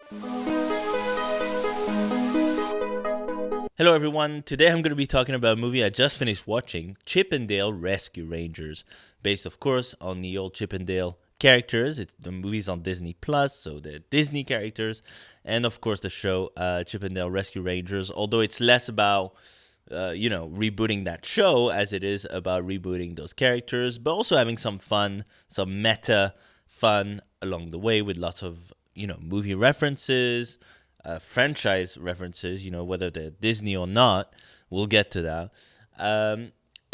Hello, everyone. Today I'm going to be talking about a movie I just finished watching, Chip and Dale Rescue Rangers, based, of course, on the old Chip and Dale characters. The movie's on Disney Plus, so the Disney characters, and of course the show Chip and Dale Rescue Rangers. Although it's less about rebooting that show as it is about rebooting those characters, but also having some fun, some meta fun along the way with lots of movie references, franchise references, whether they're Disney or not. We'll get to that.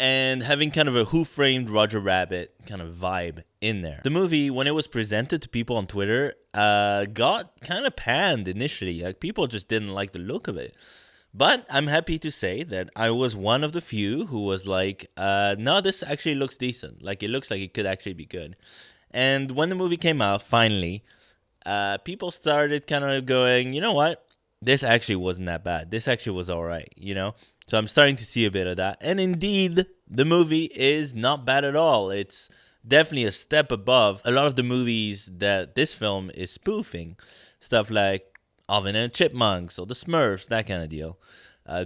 And having kind of a Who Framed Roger Rabbit kind of vibe in there. The movie, when it was presented to people on Twitter, got kind of panned initially. Like, people just didn't like the look of it. But I'm happy to say that I was one of the few who was like, no, this actually looks decent. Like, it looks like it could actually be good. And when the movie came out, finally, people started kind of going, you know what? This actually wasn't that bad. This actually was all right, So I'm starting to see a bit of that. And indeed, the movie is not bad at all. It's definitely a step above a lot of the movies that this film is spoofing. Stuff like Alvin and Chipmunks or the Smurfs, that kind of deal.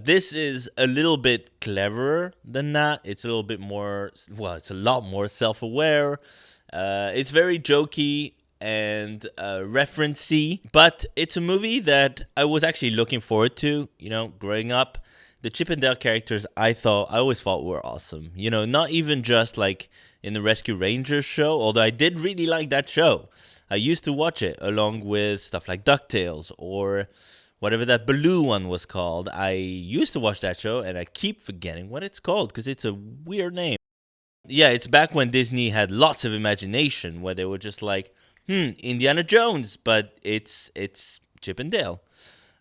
This is a little bit cleverer than that. It's a little bit more, it's a lot more self-aware. It's very jokey and referencey, but it's a movie that I was actually looking forward to, growing up. The Chip and Dale characters I always thought were awesome. Not even just like in the Rescue Rangers show, although I did really like that show. I used to watch it along with stuff like DuckTales or whatever that Baloo one was called. I used to watch that show and I keep forgetting what it's called because it's a weird name. Yeah, it's back when Disney had lots of imagination where they were just like, Indiana Jones, but it's Chip and Dale.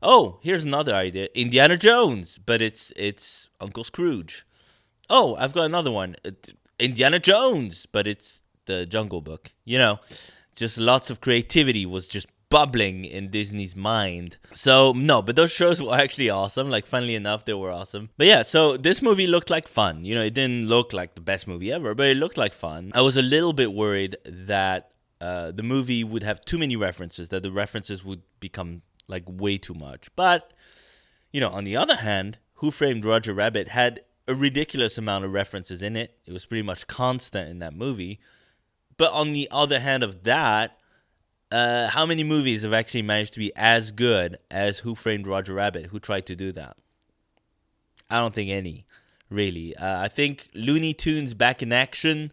Oh, here's another idea. Indiana Jones, but it's Uncle Scrooge. Oh, I've got another one. Indiana Jones, but it's the Jungle Book. Just lots of creativity was just bubbling in Disney's mind. So, no, but those shows were actually awesome. Like, funnily enough, they were awesome. But yeah, so this movie looked like fun. It didn't look like the best movie ever, but it looked like fun. I was a little bit worried that the movie would have too many references, that the references would become like way too much. But, on the other hand, Who Framed Roger Rabbit had a ridiculous amount of references in it. It was pretty much constant in that movie. But on the other hand of that, how many movies have actually managed to be as good as Who Framed Roger Rabbit, who tried to do that? I don't think any, really. I think Looney Tunes Back in Action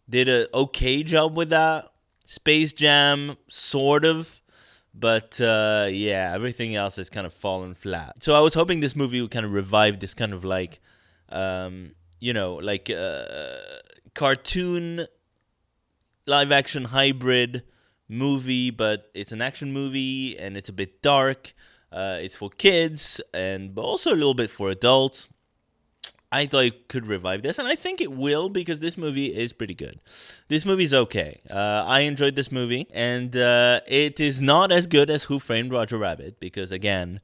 did an okay job with that. Space Jam, sort of. But yeah, everything else has kind of fallen flat. So I was hoping this movie would kind of revive this kind of like, cartoon live action hybrid movie, but it's an action movie and it's a bit dark. It's for kids but also a little bit for adults. I thought it could revive this, and I think it will because this movie is pretty good. This movie's okay. I enjoyed this movie, and it is not as good as Who Framed Roger Rabbit because, again,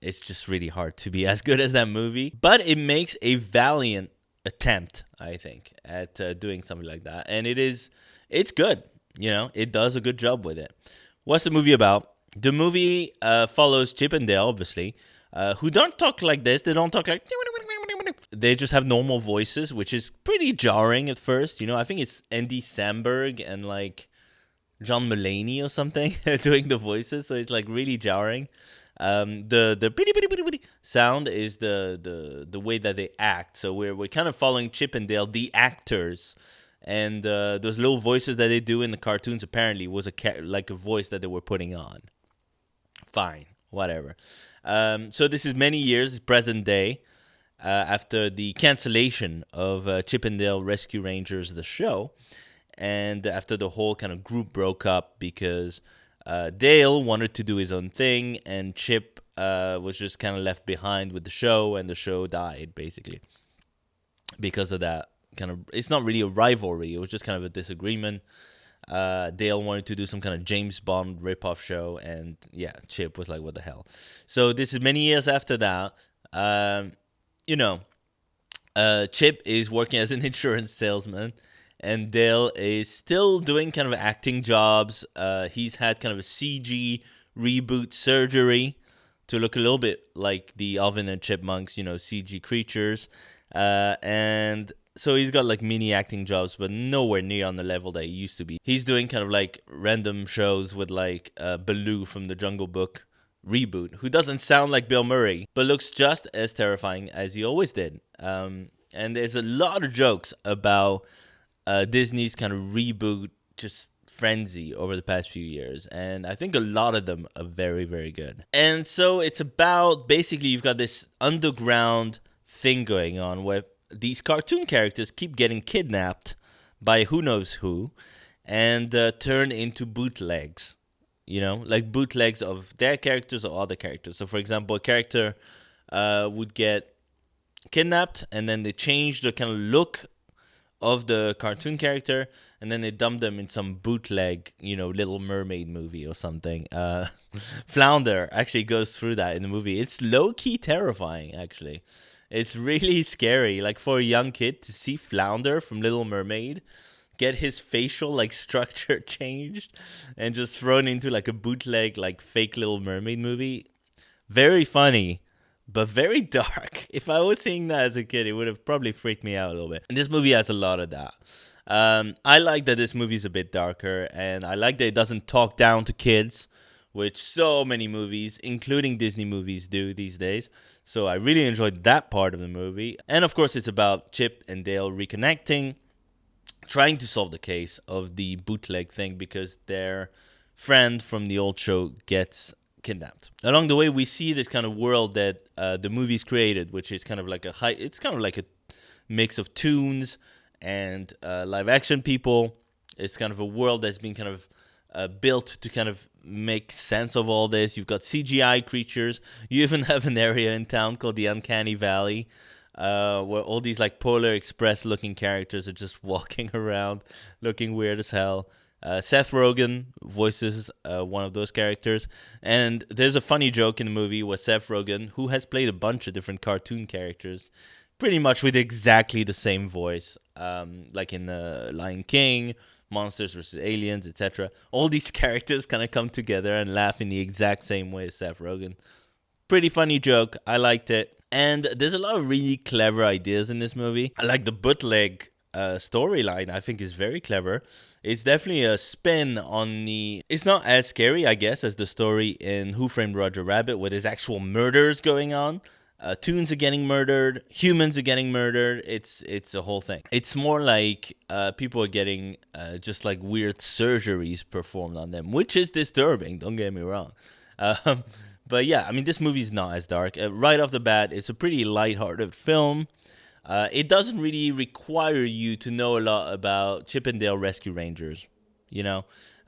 it's just really hard to be as good as that movie. But it makes a valiant attempt, I think, at doing something like that, and it's good. It does a good job with it. What's the movie about? The movie follows Chip and Dale, obviously, who don't talk like this. They don't talk like... They just have normal voices, which is pretty jarring at first. I think it's Andy Samberg and like John Mulaney or something doing the voices, so it's like really jarring. The sound is the way that they act. So we're kind of following Chip and Dale, the actors, and those little voices that they do in the cartoons apparently was like a voice that they were putting on. Fine, whatever. So this is many years present day. After the cancellation of Chip and Dale Rescue Rangers, the show, and after the whole kind of group broke up because Dale wanted to do his own thing and Chip was just kind of left behind with the show, and the show died, basically. Because of that kind of, it's not really a rivalry, it was just kind of a disagreement. Dale wanted to do some kind of James Bond ripoff show, and yeah, Chip was like, what the hell? So this is many years after that. Chip is working as an insurance salesman, and Dale is still doing kind of acting jobs. He's had kind of a CG reboot surgery to look a little bit like the Alvin and Chipmunks, CG creatures. And so he's got like mini acting jobs, but nowhere near on the level that he used to be. He's doing kind of like random shows with like Baloo from the Jungle Book reboot, who doesn't sound like Bill Murray, but looks just as terrifying as he always did. And there's a lot of jokes about Disney's kind of reboot just frenzy over the past few years, and I think a lot of them are very, very good. And so it's about, basically, you've got this underground thing going on where these cartoon characters keep getting kidnapped by who knows who and turn into bootlegs. Like bootlegs of their characters or other characters. So, for example, a character would get kidnapped, and then they change the kind of look of the cartoon character, and then they dump them in some bootleg, Little Mermaid movie or something. Flounder actually goes through that in the movie. It's low-key terrifying, actually. It's really scary. Like, for a young kid to see Flounder from Little Mermaid get his facial like structure changed and just thrown into like a bootleg like fake Little Mermaid movie. Very funny, but very dark. If I was seeing that as a kid, it would have probably freaked me out a little bit. And this movie has a lot of that. I like that this movie is a bit darker, and I like that it doesn't talk down to kids, which so many movies, including Disney movies, do these days. So I really enjoyed that part of the movie. And of course, it's about Chip and Dale reconnecting, trying to solve the case of the bootleg thing because their friend from the old show gets kidnapped. Along the way, we see this kind of world that the movie's created, which is kind of like it's kind of like a mix of toons and live action people. It's kind of a world that's been kind of built to kind of make sense of all this. You've got CGI creatures. You even have an area in town called the Uncanny Valley, where all these like Polar Express looking characters are just walking around looking weird as hell. Seth Rogen voices one of those characters, and there's a funny joke in the movie where Seth Rogen, who has played a bunch of different cartoon characters pretty much with exactly the same voice, like in Lion King, Monsters vs. Aliens, etc. All these characters kind of come together and laugh in the exact same way as Seth Rogen. Pretty funny joke. I liked it. And there's a lot of really clever ideas in this movie. I like the bootleg storyline. I think is very clever. It's definitely a spin on the... It's not as scary, I guess, as the story in Who Framed Roger Rabbit, where there's actual murders going on. Toons are getting murdered. Humans are getting murdered. It's a whole thing. It's more like people are getting just like weird surgeries performed on them, which is disturbing. Don't get me wrong. But yeah, I mean, this movie's not as dark. Right off the bat, it's a pretty lighthearted film. It doesn't really require you to know a lot about Chip and Dale Rescue Rangers.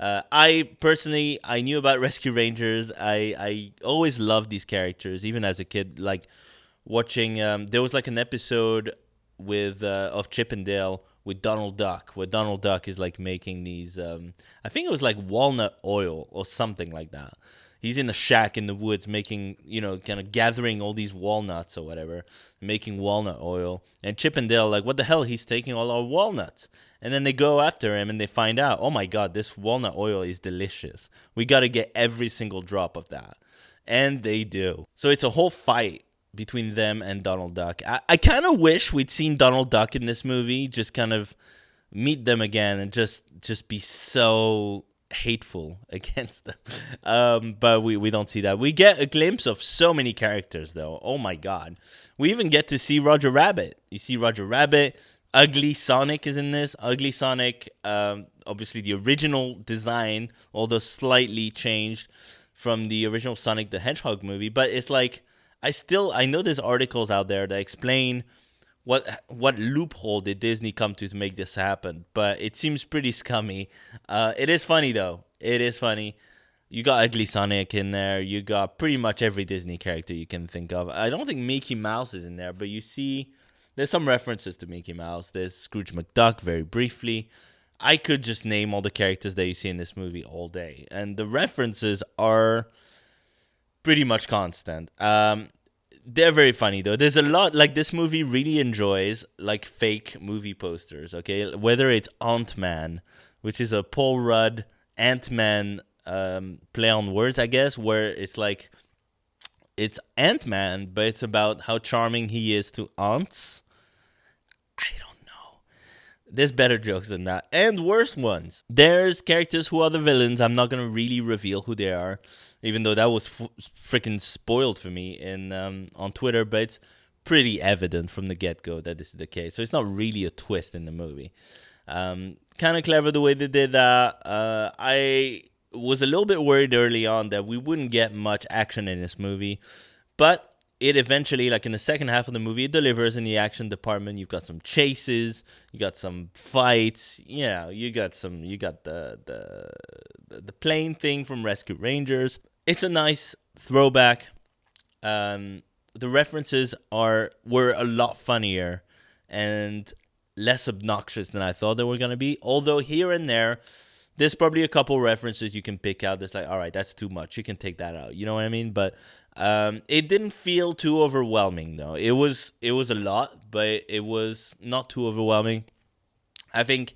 I personally knew about Rescue Rangers. I always loved these characters, even as a kid. Like watching, there was like an episode with of Chip and Dale with Donald Duck, where Donald Duck is like making these. I think it was like walnut oil or something like that. He's in a shack in the woods making, kind of gathering all these walnuts or whatever, making walnut oil. And Chip and Dale like, what the hell? He's taking all our walnuts. And then they go after him and they find out, oh my God, this walnut oil is delicious. We got to get every single drop of that. And they do. So it's a whole fight between them and Donald Duck. I kind of wish we'd seen Donald Duck in this movie, just kind of meet them again and just be so hateful against them. But we don't see that. We get a glimpse of so many characters, though. Oh my God. We even get to see Roger Rabbit. You see Roger Rabbit. Ugly Sonic is in this. Ugly Sonic, obviously the original design, although slightly changed from the original Sonic the Hedgehog movie. But it's like, I know there's articles out there that explain what loophole did Disney come to make this happen. But it seems pretty scummy. It is funny, though. It is funny. You got Ugly Sonic in there. You got pretty much every Disney character you can think of. I don't think Mickey Mouse is in there, but you see... There's some references to Mickey Mouse. There's Scrooge McDuck, very briefly. I could just name all the characters that you see in this movie all day. And the references are pretty much constant. They're very funny, though. There's a lot, like, this movie really enjoys, like, fake movie posters, okay? Whether it's Ant-Man, which is a Paul Rudd Ant-Man play on words, I guess, where it's like it's Ant-Man, but it's about how charming he is to ants. I don't know. There's better jokes than that, and worse ones. There's characters who are the villains. I'm not gonna really reveal who they are, even though that was freaking spoiled for me in on Twitter. But it's pretty evident from the get-go that this is the case. So it's not really a twist in the movie. Kind of clever the way they did that. I was a little bit worried early on that we wouldn't get much action in this movie, but it eventually, like in the second half of the movie, it delivers in the action department. You've got some chases, you got some fights, you got the plane thing from Rescue Rangers. It's a nice throwback. The references were a lot funnier and less obnoxious than I thought they were going to be. Although here and there's probably a couple references you can pick out that's like, all right, that's too much. You can take that out. You know what I mean? But it didn't feel too overwhelming, though. It was a lot, but it was not too overwhelming. I think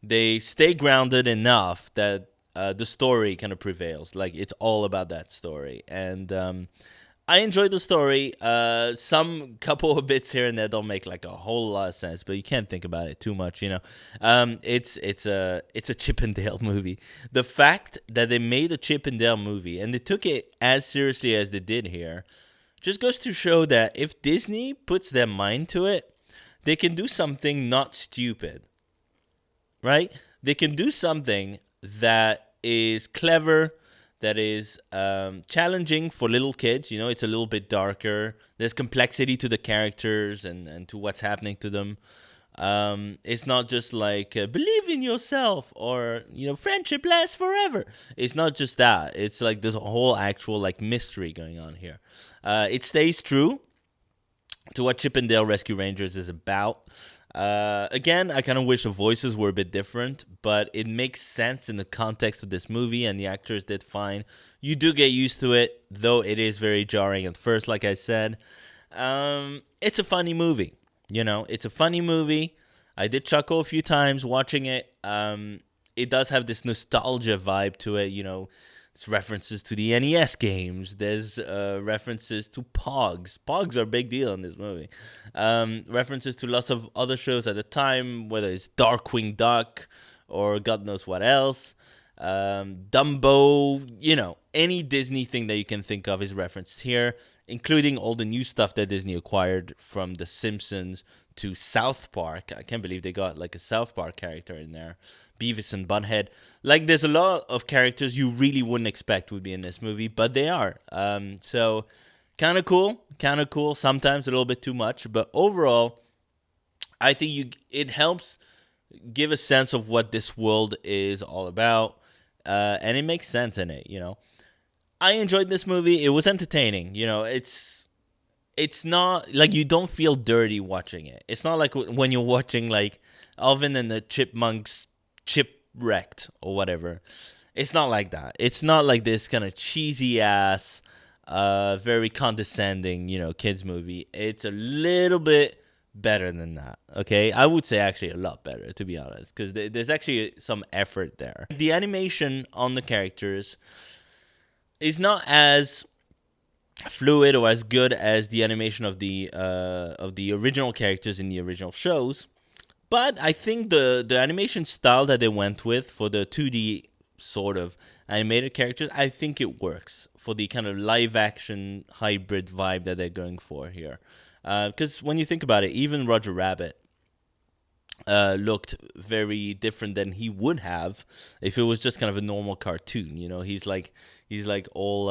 they stay grounded enough that the story kind of prevails. Like, it's all about that story. And I enjoyed the story. Some couple of bits here and there don't make like a whole lot of sense, but you can't think about it too much, It's a Chip and Dale movie. The fact that they made a Chip and Dale movie and they took it as seriously as they did here just goes to show that if Disney puts their mind to it, they can do something not stupid, right? They can do something that is clever, that is challenging for little kids. It's a little bit darker. There's complexity to the characters and to what's happening to them. It's not just like believe in yourself or friendship lasts forever. It's not just that. It's like there's a whole actual like mystery going on here. It stays true to what Chip and Dale Rescue Rangers is about. Again, I kind of wish the voices were a bit different, but it makes sense in the context of this movie, and the actors did fine. You do get used to it, though it is very jarring at first, like I said. It's a funny movie. It's a funny movie. I did chuckle a few times watching it. It does have this nostalgia vibe to it, It's references to the NES games. There's references to Pogs. Pogs are a big deal in this movie. References to lots of other shows at the time, whether it's Darkwing Duck or God knows what else. Dumbo, any Disney thing that you can think of is referenced here, including all the new stuff that Disney acquired from The Simpsons to South Park. I can't believe they got like a South Park character in there. Beavis and Butthead. Like, there's a lot of characters you really wouldn't expect would be in this movie, but they are. So, kind of cool. Sometimes a little bit too much, but overall, I think it helps give a sense of what this world is all about, and it makes sense in it. I enjoyed this movie. It was entertaining. It's not like you don't feel dirty watching it. It's not like when you're watching like Alvin and the Chipmunks Chipwrecked or whatever. It's not like that. It's not like this kind of cheesy ass, very condescending, kids movie. It's a little bit better than that. Okay, I would say actually a lot better, to be honest, because there's actually some effort there. The animation on the characters is not as fluid or as good as the animation of the original characters in the original shows. But I think the animation style that they went with for the 2D sort of animated characters, I think it works for the kind of live-action hybrid vibe that they're going for here. Because when you think about it, even Roger Rabbit looked very different than he would have if it was just kind of a normal cartoon. He's like all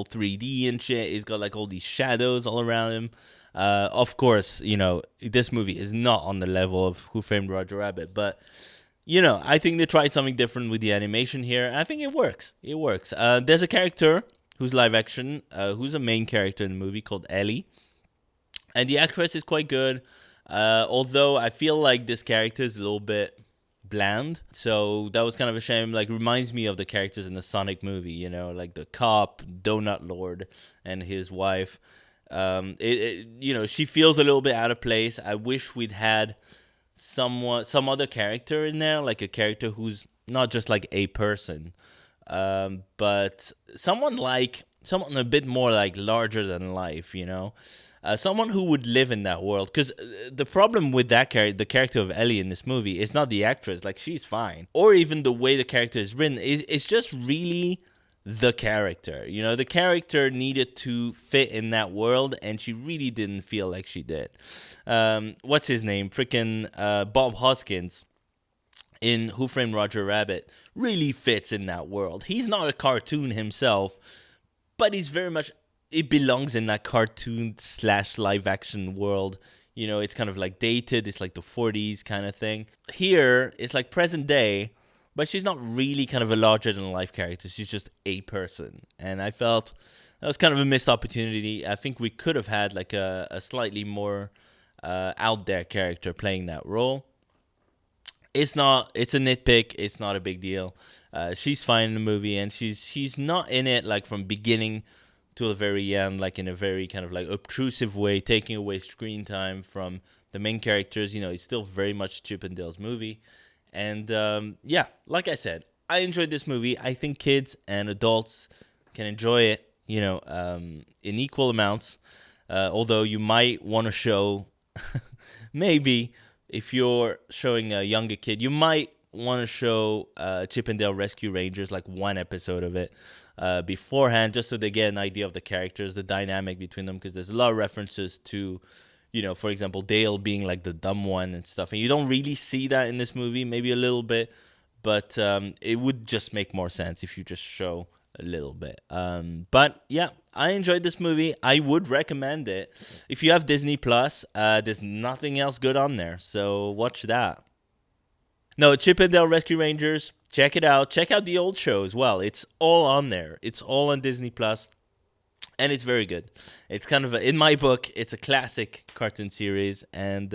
3D and shit. He's got like all these shadows all around him. Of course, this movie is not on the level of Who Framed Roger Rabbit, but I think they tried something different with the animation here, and I think it works. There's a character who's live action, who's a main character in the movie called Ellie, and the actress is quite good. Although I feel like this character is a little bit bland, so that was kind of a shame. Like, reminds me of the characters in the Sonic movie, like the cop, Donut Lord, and his wife. She feels a little bit out of place. I wish we'd had some other character in there, like a character who's not just like a person, but someone a bit more like larger than life, someone who would live in that world. Because the problem with the character of Ellie in this movie, is not the actress. Like, she's fine, or even the way the character is written. It's just really the character. The character needed to fit in that world, and she really didn't feel like she did. What's his name? Freaking Bob Hoskins in Who Framed Roger Rabbit really fits in that world. He's not a cartoon himself, but he's very much, it belongs in that cartoon / live action world. It's kind of like dated. It's like the 40s kind of thing. Here, it's like present day, but she's not really kind of a larger than life character. She's just a person. And I felt that was kind of a missed opportunity. I think we could have had like a slightly more out there character playing that role. It's a nitpick. It's not a big deal. She's fine in the movie, and she's not in it like from beginning to the very end, like in a very kind of like obtrusive way, taking away screen time from the main characters. It's still very much Chip and Dale's movie. And yeah, like I said, I enjoyed this movie. I think kids and adults can enjoy it, in equal amounts. Although you might want to show, maybe if you're showing a younger kid, you might want to show Chip and Dale Rescue Rangers, like one episode of it beforehand, just so they get an idea of the characters, the dynamic between them, because there's a lot of references to, for example, Dale being like the dumb one and stuff. And you don't really see that in this movie, maybe a little bit, but it would just make more sense if you just show a little bit. But yeah, I enjoyed this movie. I would recommend it. If you have Disney Plus, there's nothing else good on there, so watch that. No, Chip and Dale Rescue Rangers, check it out. Check out the old show as well. It's all on there. It's all on Disney Plus, and it's very good. It's kind of, in my book, it's a classic cartoon series, and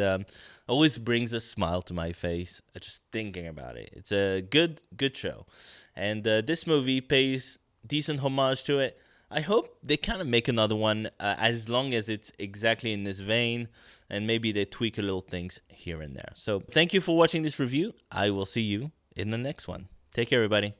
always brings a smile to my face just thinking about it. It's a good show, and this movie pays decent homage to it. I hope they kind of make another one, as long as it's exactly in this vein, and maybe they tweak a little things here and there. So thank you for watching this review. I will see you in the next one. Take care, everybody.